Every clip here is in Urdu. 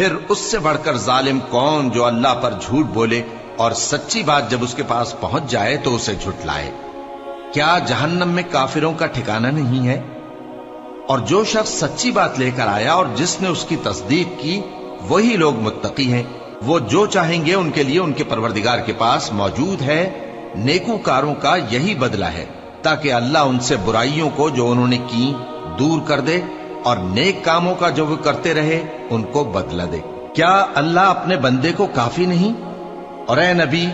پھر اس سے بڑھ کر ظالم کون جو اللہ پر جھوٹ بولے اور سچی بات جب اس کے پاس پہنچ جائے تو اسے جھٹلائے۔ کیا جہنم میں کافروں کا ٹھکانہ نہیں ہے؟ اور جو شخص سچی بات لے کر آیا اور جس نے اس کی تصدیق کی وہی لوگ متقی ہیں۔ وہ جو چاہیں گے ان کے لیے ان کے پروردگار کے پاس موجود ہے۔ نیکوکاروں کا یہی بدلہ ہے تاکہ اللہ ان سے برائیوں کو جو انہوں نے کی دور کر دے اور نیک کاموں کا جو وہ کرتے رہے ان کو بدلہ دے۔ کیا اللہ اپنے بندے کو کافی نہیں؟ اور اے نبی،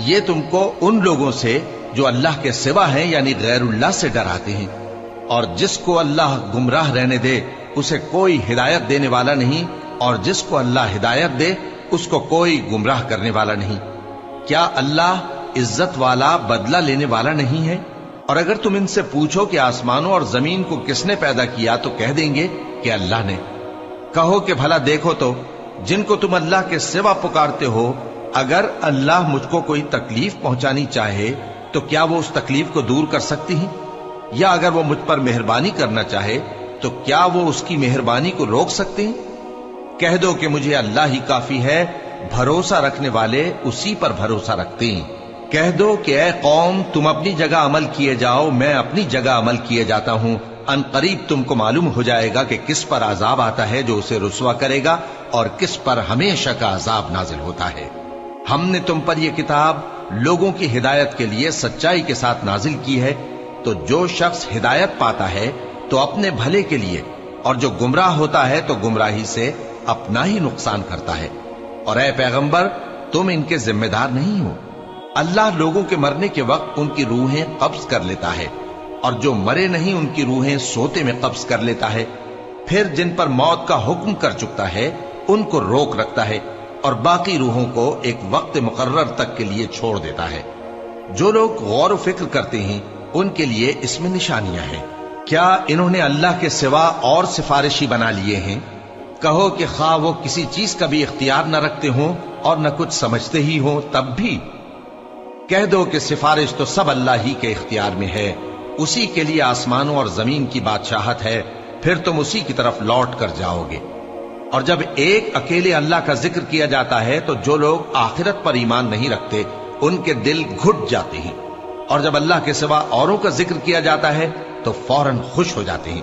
یہ تم کو ان لوگوں سے جو اللہ کے سوا ہیں یعنی غیر اللہ سے ڈراتے ہیں، اور جس کو اللہ گمراہ رہنے دے اسے کوئی ہدایت دینے والا نہیں، اور جس کو اللہ ہدایت دے اس کو کوئی گمراہ کرنے والا نہیں۔ کیا اللہ عزت والا بدلہ لینے والا نہیں ہے؟ اور اگر تم ان سے پوچھو کہ آسمانوں اور زمین کو کس نے پیدا کیا تو کہہ دیں گے کہ اللہ نے۔ کہو کہ بھلا دیکھو تو جن کو تم اللہ کے سوا پکارتے ہو، اگر اللہ مجھ کو کوئی تکلیف پہنچانی چاہے تو کیا وہ اس تکلیف کو دور کر سکتی ہیں؟ یا اگر وہ مجھ پر مہربانی کرنا چاہے تو کیا وہ اس کی مہربانی کو روک سکتے ہیں؟ کہہ دو کہ مجھے اللہ ہی کافی ہے، بھروسہ رکھنے والے اسی پر بھروسہ رکھتے ہیں۔ کہہ دو کہ اے قوم تم اپنی جگہ عمل کیے جاؤ، میں اپنی جگہ عمل کیے جاتا ہوں، ان قریب تم کو معلوم ہو جائے گا کہ کس پر عذاب آتا ہے جو اسے رسوا کرے گا اور کس پر ہمیشہ کا عذاب نازل ہوتا ہے۔ ہم نے تم پر یہ کتاب لوگوں کی ہدایت کے لیے سچائی کے ساتھ نازل کی ہے، تو جو شخص ہدایت پاتا ہے تو اپنے بھلے کے لیے، اور جو گمراہ ہوتا ہے تو گمراہی سے اپنا ہی نقصان کرتا ہے۔ اور اے پیغمبر تم ان کے ذمہ دار نہیں ہو۔ اللہ لوگوں کے مرنے کے وقت ان کی روحیں قبض کر لیتا ہے، اور جو مرے نہیں ان کی روحیں سوتے میں قبض کر لیتا ہے، پھر جن پر موت کا حکم کر چکتا ہے ان کو روک رکھتا ہے، اور باقی روحوں کو ایک وقت مقرر تک کے لیے چھوڑ دیتا ہے۔ جو لوگ غور و فکر کرتے ہیں ان کے لیے اس میں نشانیاں ہیں۔ کیا انہوں نے اللہ کے سوا اور سفارشی بنا لیے ہیں؟ کہو کہ خواہ وہ کسی چیز کا بھی اختیار نہ رکھتے ہوں اور نہ کچھ سمجھتے ہی ہوں تب بھی کہہ دو کہ سفارش تو سب اللہ ہی کے اختیار میں ہے، اسی کے لیے آسمانوں اور زمین کی بادشاہت ہے، پھر تم اسی کی طرف لوٹ کر جاؤ گے۔ اور جب ایک اکیلے اللہ کا ذکر کیا جاتا ہے تو جو لوگ آخرت پر ایمان نہیں رکھتے ان کے دل گھٹ جاتے ہیں، اور جب اللہ کے سوا اوروں کا ذکر کیا جاتا ہے تو فوراً خوش ہو جاتے ہیں۔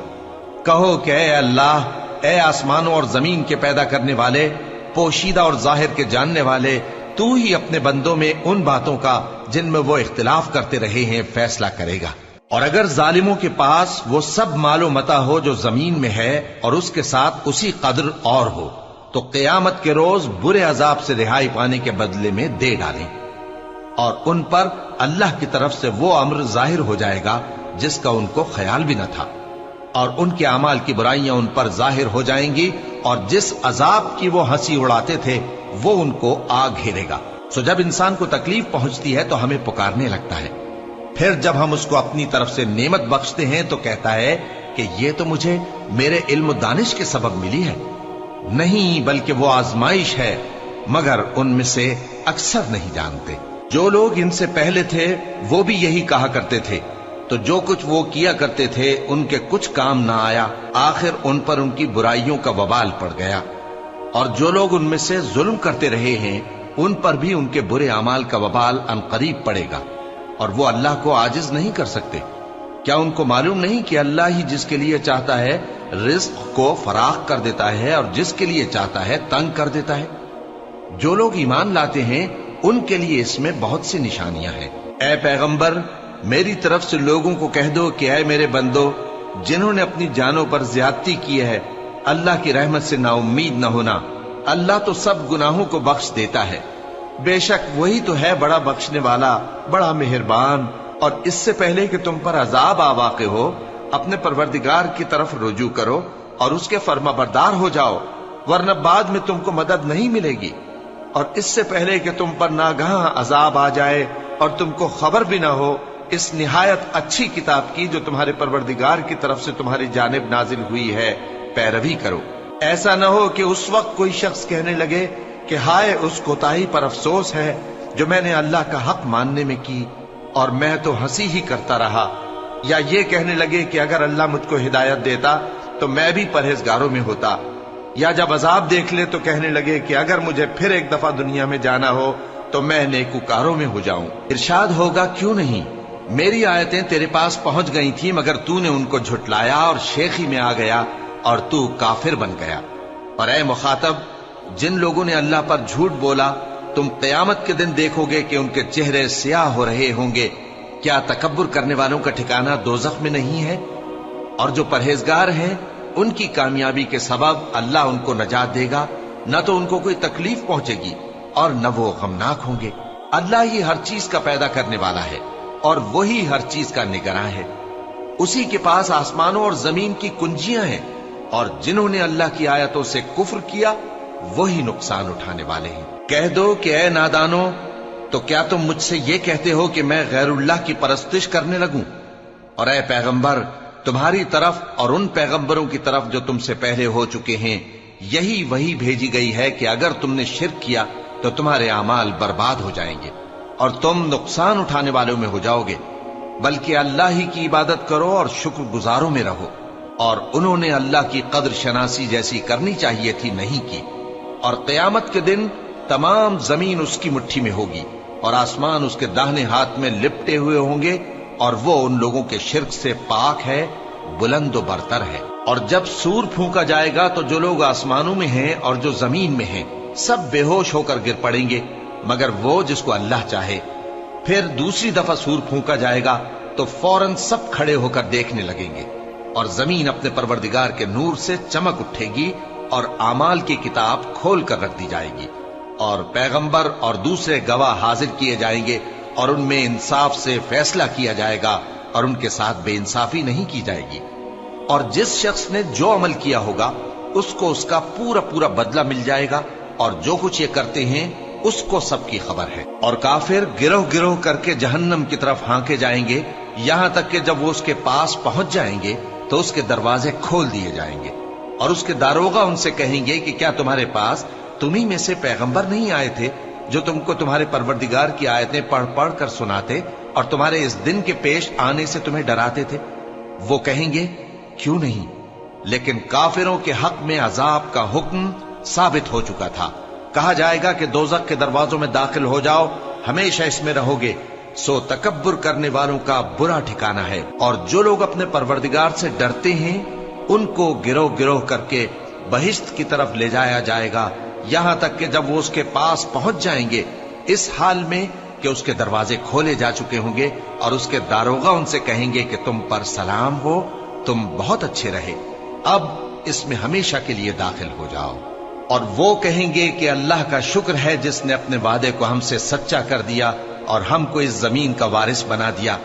کہو کہ اے اللہ، اے آسمانوں اور زمین کے پیدا کرنے والے، پوشیدہ اور ظاہر کے جاننے والے، تو ہی اپنے بندوں میں ان باتوں کا جن میں وہ اختلاف کرتے رہے ہیں فیصلہ کرے گا۔ اور اگر ظالموں کے پاس وہ سب مال و متاع ہو جو زمین میں ہے اور اس کے ساتھ اسی قدر اور ہو تو قیامت کے روز برے عذاب سے رہائی پانے کے بدلے میں دے ڈالیں، اور ان پر اللہ کی طرف سے وہ امر ظاہر ہو جائے گا جس کا ان کو خیال بھی نہ تھا، اور ان کے اعمال کی برائیاں ان پر ظاہر ہو جائیں گی، اور جس عذاب کی وہ ہنسی اڑاتے تھے وہ ان کو آ گھیرے گا۔ سو جب انسان کو تکلیف پہنچتی ہے تو ہمیں پکارنے لگتا ہے، پھر جب ہم اس کو اپنی طرف سے نعمت بخشتے ہیں تو کہتا ہے کہ یہ تو مجھے میرے علم و دانش کے سبب ملی ہے۔ نہیں، بلکہ وہ آزمائش ہے، مگر ان میں سے اکثر نہیں جانتے۔ جو لوگ ان سے پہلے تھے وہ بھی یہی کہا کرتے تھے، تو جو کچھ وہ کیا کرتے تھے ان کے کچھ کام نہ آیا، آخر ان پر ان کی برائیوں کا وبال پڑ گیا۔ اور جو لوگ ان میں سے ظلم کرتے رہے ہیں ان پر بھی ان کے برے اعمال کا وبال عنقریب پڑے گا، اور وہ اللہ کو عاجز نہیں کر سکتے۔ کیا ان کو معلوم نہیں کہ اللہ ہی جس کے لیے چاہتا ہے رزق کو فراخ کر دیتا ہے اور جس کے لیے چاہتا ہے تنگ کر دیتا ہے؟ جو لوگ ایمان لاتے ہیں ان کے لیے اس میں بہت سی نشانیاں ہیں۔ اے پیغمبر، میری طرف سے لوگوں کو کہہ دو کہ اے میرے بندو، جنہوں نے اپنی جانوں پر زیادتی کی ہے، اللہ کی رحمت سے نا امید نہ ہونا۔ اللہ تو سب گناہوں کو بخش دیتا ہے، بے شک وہی تو ہے بڑا بخشنے والا، بڑا مہربان۔ اور اس سے پہلے کہ تم پر عذاب آ واقع ہو، اپنے پروردگار کی طرف رجوع کرو اور اس کے فرما بردار ہو جاؤ، ورنہ بعد میں تم کو مدد نہیں ملے گی۔ اور اس سے پہلے کہ تم پر ناگہاں عذاب آ جائے اور تم کو خبر بھی نہ ہو، اس نہایت اچھی کتاب کی جو تمہارے پروردگار کی طرف سے تمہاری جانب نازل ہوئی ہے پیروی کرو۔ ایسا نہ ہو کہ اس وقت کوئی شخص کہنے لگے کہ ہائے اس کوتاہی پر افسوس ہے جو میں نے اللہ کا حق ماننے میں کی، اور میں تو ہنسی ہی کرتا رہا، یا یہ کہنے لگے کہ اگر اللہ مجھ کو ہدایت دیتا تو میں بھی پرہیزگاروں میں ہوتا۔ یا جب عذاب دیکھ لے تو کہنے لگے کہ اگر مجھے پھر ایک دفعہ دنیا میں جانا ہو تو میں نیکوکاروں میں ہو جاؤں۔ ارشاد ہوگا کیوں نہیں، میری آیتیں تیرے پاس پہنچ گئی تھی مگر تو نے ان کو جھٹلایا اور شیخی میں آ گیا اور تو کافر بن گیا۔ اور اے مخاطب، جن لوگوں نے اللہ پر جھوٹ بولا تم قیامت کے دن دیکھو گے کہ ان کے چہرے سیاہ ہو رہے ہوں گے۔ کیا تکبر کرنے والوں کا ٹھکانہ دوزخ میں نہیں ہے؟ اور جو پرہیزگار ہیں ان کی کامیابی کے سبب اللہ ان کو نجات دے گا، نہ تو ان کو کوئی تکلیف پہنچے گی اور نہ وہ غمناک ہوں گے۔ اللہ ہی ہر چیز کا پیدا کرنے والا ہے اور وہی ہر چیز کا نگراں ہے۔ اسی کے پاس آسمانوں اور زمین کی کنجیاں ہیں، اور جنہوں نے اللہ کی آیتوں سے کفر کیا وہی نقصان اٹھانے والے ہیں۔ کہہ دو کہ اے نادانو، تو کیا تم مجھ سے یہ کہتے ہو کہ میں غیر اللہ کی پرستش کرنے لگوں؟ اور اے پیغمبر، تمہاری طرف اور ان پیغمبروں کی طرف جو تم سے پہلے ہو چکے ہیں یہی وہی بھیجی گئی ہے کہ اگر تم نے شرک کیا تو تمہارے اعمال برباد ہو جائیں گے اور تم نقصان اٹھانے والوں میں ہو جاؤ گے، بلکہ اللہ ہی کی عبادت کرو اور شکر گزاروں میں رہو۔ اور انہوں نے اللہ کی قدر شناسی جیسی کرنی چاہیے تھی نہیں کی۔ اور قیامت کے دن تمام زمین اس کی مٹھی میں ہوگی اور آسمان اس کے داہنے ہاتھ میں لپٹے ہوئے ہوں گے، اور وہ ان لوگوں کے شرک سے پاک ہے، بلند و برتر ہے۔ اور جب سور پھونکا جائے گا تو جو لوگ آسمانوں میں ہیں اور جو زمین میں ہیں سب بے ہوش ہو کر گر پڑیں گے مگر وہ جس کو اللہ چاہے۔ پھر دوسری دفعہ سور پھونکا جائے گا تو فوراً سب کھڑے ہو کر دیکھنے لگیں گے، اور زمین اپنے پروردگار کے نور سے چمک اٹھے گی اور اعمال کی کتاب کھول کر رکھ دی جائے گی، اور پیغمبر اور دوسرے گواہ حاضر کیے جائیں گے، اور ان میں انصاف سے فیصلہ کیا جائے گا اور ان کے ساتھ بے انصافی نہیں کی جائے گی۔ اور جس شخص نے جو عمل کیا ہوگا اس کو اس کا پورا پورا بدلہ مل جائے گا، اور جو کچھ یہ کرتے ہیں اس کو سب کی خبر ہے۔ اور کافر گروہ گروہ کر کے جہنم کی طرف ہانکے جائیں گے، یہاں تک کہ جب وہ اس کے پاس پہنچ جائیں گے تو اس کے دروازے کھول دیے جائیں گے، اور اس کے داروغہ ان سے کہیں گے کہ کیا تمہارے پاس تمہیں میں سے پیغمبر نہیں آئے تھے جو تم کو تمہارے پروردگار کی آیتیں پڑھ پڑھ کر سناتے اور تمہارے اس دن کے پیش آنے سے تمہیں ڈراتے تھے؟ وہ کہیں گے کیوں نہیں، لیکن کافروں کے حق میں عذاب کا حکم ثابت ہو چکا تھا۔ کہا جائے گا کہ دوزخ کے دروازوں میں داخل ہو جاؤ، ہمیشہ اس میں رہو گے، سو تکبر کرنے والوں کا برا ٹھکانہ ہے۔ اور جو لوگ اپنے پروردگار سے ڈرتے ہیں ان کو گروہ گروہ کر کے بہشت کی طرف لے جایا جائے گا، یہاں تک کہ جب وہ اس کے پاس پہنچ جائیں گے اس حال میں کہ اس کے دروازے کھولے جا چکے ہوں گے، اور اس کے داروغہ ان سے کہیں گے کہ تم پر سلام ہو، تم بہت اچھے رہے، اب اس میں ہمیشہ کے لیے داخل ہو جاؤ۔ اور وہ کہیں گے کہ اللہ کا شکر ہے جس نے اپنے وعدے کو ہم سے سچا کر دیا اور ہم کو اس زمین کا وارث بنا دیا،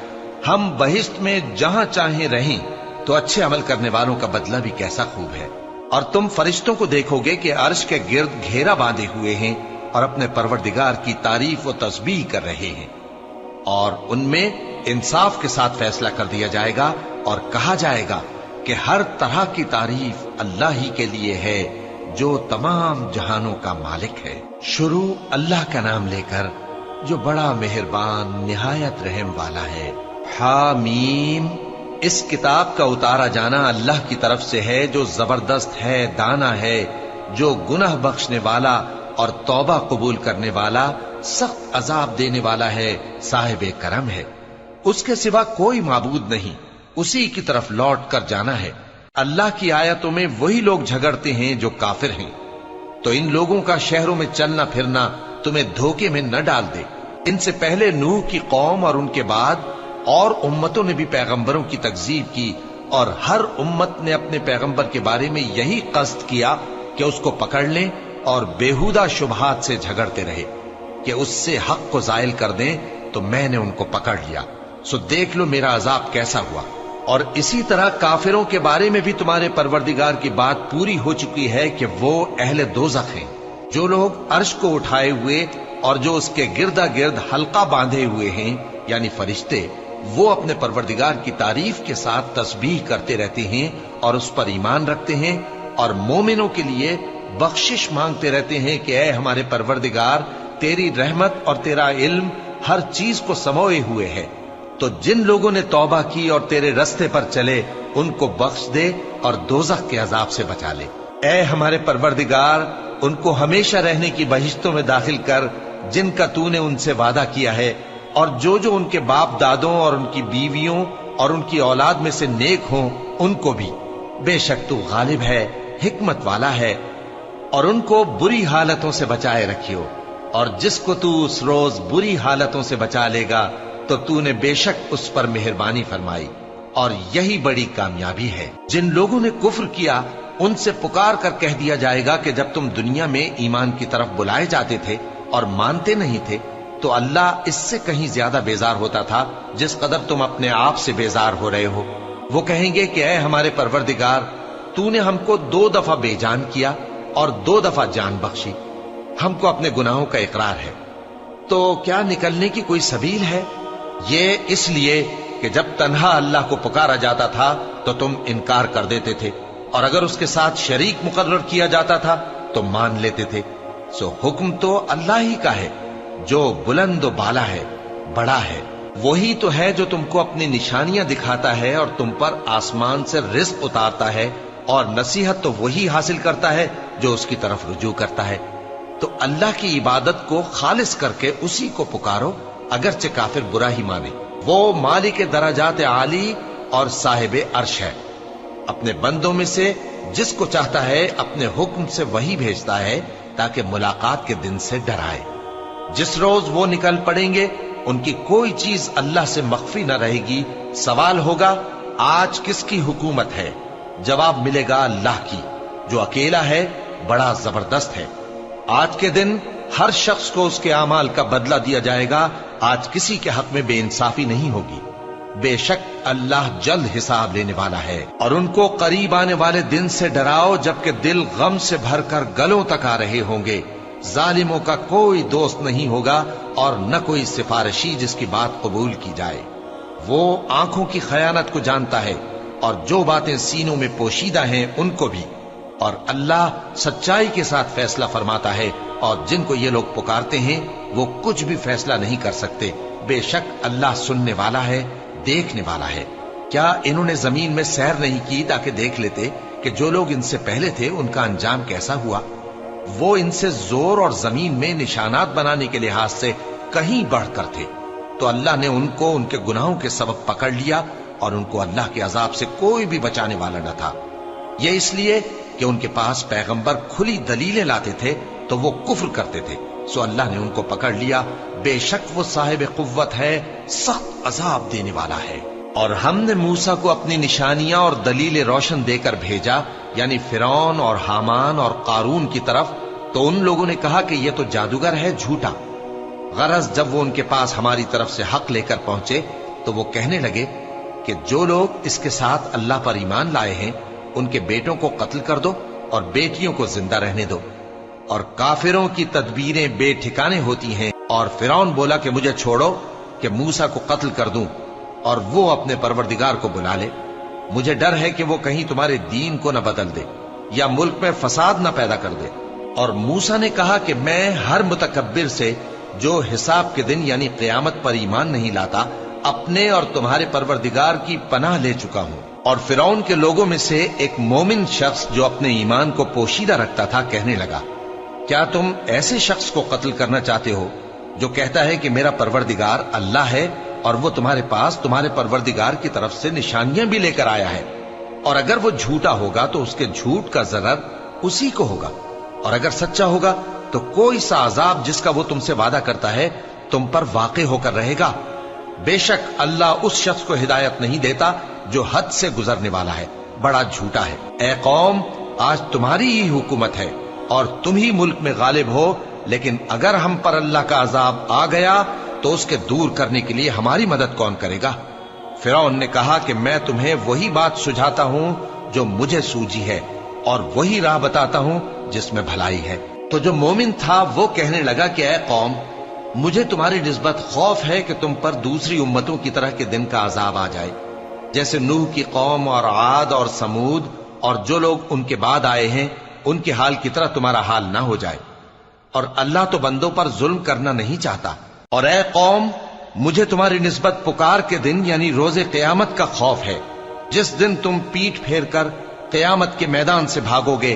ہم بہشت میں جہاں چاہیں رہیں، تو اچھے عمل کرنے والوں کا بدلہ بھی کیسا خوب ہے۔ اور تم فرشتوں کو دیکھو گے کہ عرش کے گرد گھیرا باندھے ہوئے ہیں اور اپنے پروردگار کی تعریف و تسبیح کر رہے ہیں، اور ان میں انصاف کے ساتھ فیصلہ کر دیا جائے گا، اور کہا جائے گا کہ ہر طرح کی تعریف اللہ ہی کے لیے ہے جو تمام جہانوں کا مالک ہے۔ شروع اللہ کا نام لے کر جو بڑا مہربان نہایت رحم والا ہے۔ حامیم، اس کتاب کا اتارا جانا اللہ کی طرف سے ہے جو زبردست ہے، دانا ہے، جو گناہ بخشنے والا اور توبہ قبول کرنے والا، سخت عذاب دینے والا ہے، صاحب کرم ہے۔ اس کے سوا کوئی معبود نہیں، اسی کی طرف لوٹ کر جانا ہے۔ اللہ کی آیتوں میں وہی لوگ جھگڑتے ہیں جو کافر ہیں، تو ان لوگوں کا شہروں میں چلنا پھرنا تمہیں دھوکے میں نہ ڈال دے۔ ان سے پہلے نوح کی قوم اور ان کے بعد اور امتوں نے بھی پیغمبروں کی تکذیب کی، اور ہر امت نے اپنے پیغمبر کے بارے میں یہی قصد کیا کہ اس کو پکڑ لیں اور بیہودہ شبہات سے جھگڑتے رہے کہ اس سے حق کو زائل کر دیں، تو میں نے ان کو پکڑ لیا، سو دیکھ لو میرا عذاب کیسا ہوا۔ اور اسی طرح کافروں کے بارے میں بھی تمہارے پروردگار کی بات پوری ہو چکی ہے کہ وہ اہل دوزخ ہیں۔ جو لوگ عرش کو اٹھائے ہوئے اور جو اس کے گردا گرد حلقہ باندھے ہوئے ہیں یعنی فرشتے، وہ اپنے پروردگار کی تعریف کے ساتھ تسبیح کرتے رہتے ہیں اور اس پر ایمان رکھتے ہیں، اور مومنوں کے لیے بخشش مانگتے رہتے ہیں کہ اے ہمارے پروردگار، تیری رحمت اور تیرا علم ہر چیز کو سموئے ہوئے ہے، تو جن لوگوں نے توبہ کی اور تیرے رستے پر چلے ان کو بخش دے اور دوزخ کے عذاب سے بچا لے۔ اے ہمارے پروردگار، ان کو ہمیشہ رہنے کی بہشتوں میں داخل کر جن کا تو نے ان سے وعدہ کیا ہے، اور جو جو ان کے باپ دادوں اور ان کی بیویوں اور ان کی اولاد میں سے نیک ہوں ان کو بھی۔ بے شک تو غالب ہے، حکمت والا ہے۔ اور ان کو بری حالتوں سے بچائے رکھیو، اور جس کو تو اس روز بری حالتوں سے بچا لے گا تو نے بے شک اس پر مہربانی فرمائی، اور یہی بڑی کامیابی ہے۔ جن لوگوں نے کفر کیا ان سے پکار کر کہہ دیا جائے گا کہ جب تم دنیا میں ایمان کی طرف بلائے جاتے تھے اور مانتے نہیں تھے تو اللہ اس سے کہیں زیادہ بیزار ہوتا تھا جس قدر تم اپنے آپ سے بیزار ہو رہے ہو۔ وہ کہیں گے کہ اے ہمارے پروردگار، تو نے ہم کو 2 دفعہ بے جان کیا اور 2 دفعہ جان بخشی، ہم کو اپنے گناہوں کا اقرار ہے، تو کیا نکلنے کی کوئی سبیل ہے؟ یہ اس لیے کہ جب تنہا اللہ کو پکارا جاتا تھا تو تم انکار کر دیتے تھے، اور اگر اس کے ساتھ شریک مقرر کیا جاتا تھا تو مان لیتے تھے۔ سو حکم تو اللہ ہی کا ہے جو بلند و بالا ہے، بڑا ہے۔ وہی تو ہے جو تم کو اپنی نشانیاں دکھاتا ہے اور تم پر آسمان سے رزق اتارتا ہے، اور نصیحت تو وہی حاصل کرتا ہے جو اس کی طرف رجوع کرتا ہے۔ تو اللہ کی عبادت کو خالص کر کے اسی کو پکارو، اگرچہ کافر برا ہی مانے۔ وہ مالک درجات عالی اور صاحب عرش ہے، اپنے بندوں میں سے جس کو چاہتا ہے اپنے حکم سے وہی بھیجتا ہے تاکہ ملاقات کے دن سے ڈرائے۔ جس روز وہ نکل پڑیں گے ان کی کوئی چیز اللہ سے مخفی نہ رہے گی۔ سوال ہوگا آج کس کی حکومت ہے؟ جواب ملے گا اللہ کی، جو اکیلا ہے، بڑا زبردست ہے۔ آج کے دن ہر شخص کو اس کے اعمال کا بدلہ دیا جائے گا۔ آج کسی کے حق میں بے انصافی نہیں ہوگی۔ بے شک اللہ جلد حساب لینے والا ہے۔ اور ان کو قریب آنے والے دن سے ڈراؤ جبکہ دل غم سے بھر کر گلوں تک آ رہے ہوں گے۔ ظالموں کا کوئی دوست نہیں ہوگا اور نہ کوئی سفارشی جس کی بات قبول کی جائے۔ وہ آنکھوں کی خیانت کو جانتا ہے اور جو باتیں سینوں میں پوشیدہ ہیں ان کو بھی، اور اللہ سچائی کے ساتھ فیصلہ فرماتا ہے، اور جن کو یہ لوگ پکارتے ہیں وہ کچھ بھی فیصلہ نہیں کر سکتے۔ بے شک اللہ سننے والا ہے، دیکھنے والا ہے۔ کیا انہوں نے زمین میں سیر نہیں کی تاکہ دیکھ لیتے کہ جو لوگ ان سے پہلے تھے ان کا انجام کیسا ہوا؟ وہ ان سے زور اور زمین میں نشانات بنانے کے لحاظ سے کہیں بڑھ کر تھے، تو اللہ نے ان کو ان کے گناہوں کے سبب پکڑ لیا، اور ان کو اللہ کے عذاب سے کوئی بھی بچانے والا نہ تھا۔ یہ اس لیے کہ ان کے پاس پیغمبر کھلی دلیلیں لاتے تھے تو وہ کفر کرتے تھے، سو اللہ نے ان کو پکڑ لیا۔ بے شک وہ صاحب قوت ہے، سخت عذاب دینے والا ہے۔ اور ہم نے موسیٰ کو اپنی نشانیاں اور دلیل روشن دے کر بھیجا، یعنی فرعون اور حامان اور قارون کی طرف، تو ان لوگوں نے کہا کہ یہ تو جادوگر ہے، جھوٹا۔ غرض جب وہ ان کے پاس ہماری طرف سے حق لے کر پہنچے تو وہ کہنے لگے کہ جو لوگ اس کے ساتھ اللہ پر ایمان لائے ہیں ان کے بیٹوں کو قتل کر دو اور بیٹیوں کو زندہ رہنے دو۔ اور کافروں کی تدبیریں بے ٹھکانے ہوتی ہیں۔ اور فرعون بولا کہ مجھے چھوڑو کہ موسیٰ کو قتل کر دوں اور وہ اپنے پروردگار کو بلا لے۔ مجھے ڈر ہے کہ وہ کہیں تمہارے دین کو نہ بدل دے یا ملک میں فساد نہ پیدا کر دے۔ اور موسیٰ نے کہا کہ میں ہر متکبر سے جو حساب کے دن یعنی قیامت پر ایمان نہیں لاتا اپنے اور تمہارے پروردگار کی پناہ لے چکا ہوں۔ اور فرعون کے لوگوں میں سے ایک مومن شخص جو اپنے ایمان کو پوشیدہ رکھتا تھا کہنے لگا، کیا تم ایسے شخص کو قتل کرنا چاہتے ہو جو کہتا ہے کہ میرا پروردگار اللہ ہے اور وہ تمہارے پاس تمہارے پروردگار کی طرف سے نشانیاں بھی لے کر آیا ہے؟ اور اگر وہ جھوٹا ہوگا تو اس کے جھوٹ کا ضرر اسی کو ہوگا، اور اگر سچا ہوگا تو کوئی سا عذاب جس کا وہ تم سے وعدہ کرتا ہے تم پر واقع ہو کر رہے گا۔ بے شک اللہ اس شخص کو ہدایت نہیں دیتا جو حد سے گزرنے والا ہے، بڑا جھوٹا ہے۔ اے قوم، آج تمہاری ہی حکومت ہے اور تم ہی ملک میں غالب ہو، لیکن اگر ہم پر اللہ کا عذاب آ گیا تو اس کے دور کرنے کے لیے ہماری مدد کون کرے گا؟ فرعون نے کہا کہ میں تمہیں وہی بات سجھاتا ہوں جو مجھے سوجی ہے، اور وہی راہ بتاتا ہوں جس میں بھلائی ہے۔ تو جو مومن تھا وہ کہنے لگا کہ اے قوم، مجھے تمہاری نسبت خوف ہے کہ تم پر دوسری امتوں کی طرح کے دن کا عذاب آ جائے، جیسے نوح کی قوم اور عاد اور سمود اور جو لوگ ان کے بعد آئے ہیں ان کے حال کی طرح تمہارا حال نہ ہو جائے۔ اور اللہ تو بندوں پر ظلم کرنا نہیں چاہتا۔ اور اے قوم، مجھے تمہاری نسبت پکار کے دن یعنی روز قیامت کا خوف ہے، جس دن تم پیٹ پھیر کر قیامت کے میدان سے بھاگو گے۔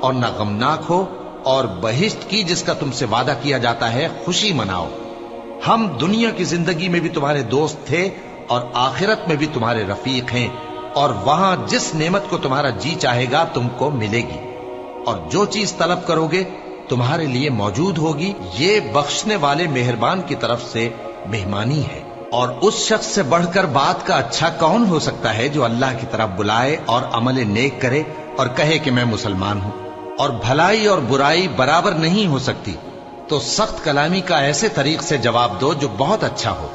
اور نہ غمناک ہو، اور بہشت کی جس کا تم سے وعدہ کیا جاتا ہے خوشی مناؤ۔ ہم دنیا کی زندگی میں بھی تمہارے دوست تھے اور آخرت میں بھی تمہارے رفیق ہیں، اور وہاں جس نعمت کو تمہارا جی چاہے گا تم کو ملے گی، اور جو چیز طلب کرو گے تمہارے لیے موجود ہوگی۔ یہ بخشنے والے مہربان کی طرف سے مہمانی ہے۔ اور اس شخص سے بڑھ کر بات کا اچھا کون ہو سکتا ہے جو اللہ کی طرف بلائے اور عمل نیک کرے اور کہے کہ میں مسلمان ہوں۔ اور بھلائی اور برائی برابر نہیں ہو سکتی، تو سخت کلامی کا ایسے طریق سے جواب دو جو بہت اچھا ہو۔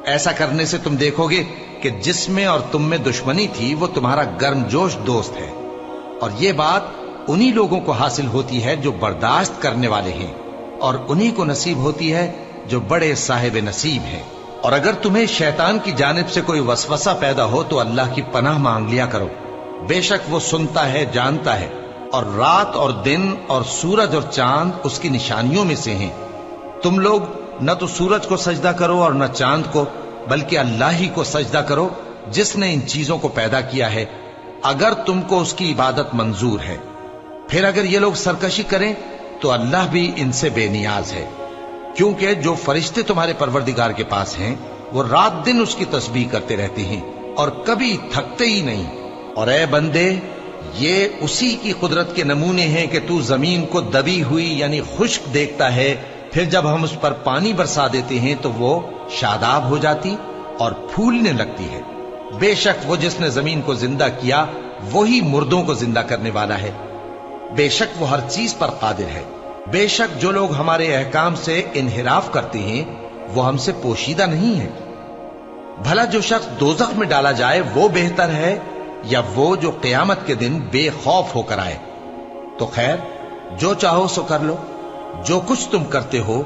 ایسا کرنے سے تم دیکھو گے کہ جس میں اور تم میں دشمنی تھی وہ تمہارا گرم جوش دوست ہے، اور یہ بات انہی لوگوں کو حاصل ہوتی ہے جو برداشت کرنے والے ہیں، اور انہی کو نصیب ہوتی ہے جو بڑے صاحب نصیب ہیں۔ اور اگر تمہیں شیطان کی جانب سے کوئی وسوسہ پیدا ہو تو اللہ کی پناہ مانگ لیا کرو، بے شک وہ سنتا ہے، جانتا ہے۔ اور رات اور دن اور سورج اور چاند اس کی نشانیوں میں سے ہیں۔ تم لوگ نہ تو سورج کو سجدہ کرو اور نہ چاند کو، بلکہ اللہ ہی کو سجدہ کرو جس نے ان چیزوں کو پیدا کیا ہے، اگر تم کو اس کی عبادت منظور ہے۔ پھر اگر یہ لوگ سرکشی کریں تو اللہ بھی ان سے بے نیاز ہے، کیونکہ جو فرشتے تمہارے پروردگار کے پاس ہیں وہ رات دن اس کی تسبیح کرتے رہتے ہیں اور کبھی تھکتے ہی نہیں۔ اور اے بندے، یہ اسی کی قدرت کے نمونے ہیں کہ تو زمین کو دبی ہوئی یعنی خشک دیکھتا ہے، پھر جب ہم اس پر پانی برسا دیتے ہیں تو وہ شاداب ہو جاتی اور پھولنے لگتی ہے۔ بے شک وہ جس نے زمین کو زندہ کیا وہی مردوں کو زندہ کرنے والا ہے، بے شک وہ ہر چیز پر قادر ہے۔ بے شک جو لوگ ہمارے احکام سے انحراف کرتے ہیں وہ ہم سے پوشیدہ نہیں ہے۔ بھلا جو شخص دوزخ میں ڈالا جائے وہ بہتر ہے یا وہ جو قیامت کے دن بے خوف ہو کر آئے؟ تو خیر، جو چاہو سو کر لو، جو کچھ تم کرتے ہو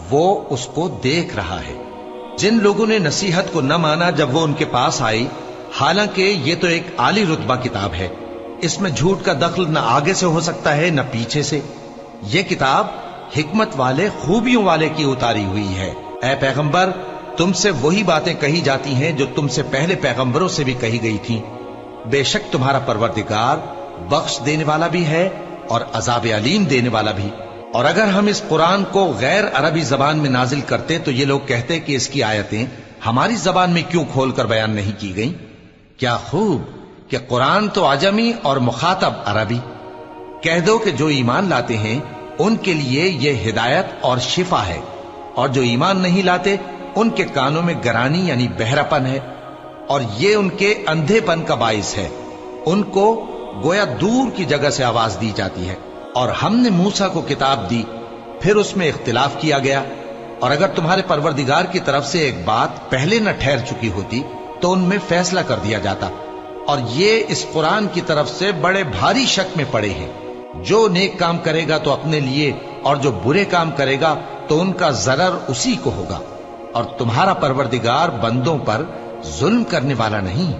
وہ اس کو دیکھ رہا ہے۔ جن لوگوں نے نصیحت کو نہ مانا جب وہ ان کے پاس آئی، حالانکہ یہ تو ایک عالی رتبہ کتاب ہے، اس میں جھوٹ کا دخل نہ آگے سے ہو سکتا ہے نہ پیچھے سے۔ یہ کتاب حکمت والے، خوبیوں والے کی اتاری ہوئی ہے۔ اے پیغمبر، تم سے وہی باتیں کہی جاتی ہیں جو تم سے پہلے پیغمبروں سے بھی کہی گئی تھیں۔ بے شک تمہارا پروردگار بخش دینے والا بھی ہے اور عذاب علیم دینے والا بھی۔ اور اگر ہم اس قرآن کو غیر عربی زبان میں نازل کرتے تو یہ لوگ کہتے کہ اس کی آیتیں ہماری زبان میں کیوں کھول کر بیان نہیں کی گئیں؟ کیا خوب کہ قرآن تو عجمی اور مخاطب عربی۔ کہہ دو کہ جو ایمان لاتے ہیں ان کے لیے یہ ہدایت اور شفا ہے، اور جو ایمان نہیں لاتے ان کے کانوں میں گرانی یعنی بہراپن ہے، اور یہ ان کے اندھے پن کا باعث ہے۔ ان کو گویا دور کی جگہ سے آواز دی جاتی ہے۔ اور ہم نے موسیٰ کو کتاب دی، پھر اس میں اختلاف کیا گیا، اور اگر تمہارے پروردگار کی طرف سے ایک بات پہلے نہ ٹھہر چکی ہوتی تو ان میں فیصلہ کر دیا جاتا۔ اور یہ اس قرآن کی طرف سے بڑے بھاری شک میں پڑے ہیں۔ جو نیک کام کرے گا تو اپنے لیے، اور جو برے کام کرے گا تو ان کا ضرر اسی کو ہوگا، اور تمہارا پروردگار بندوں پر ظلم کرنے والا نہیں۔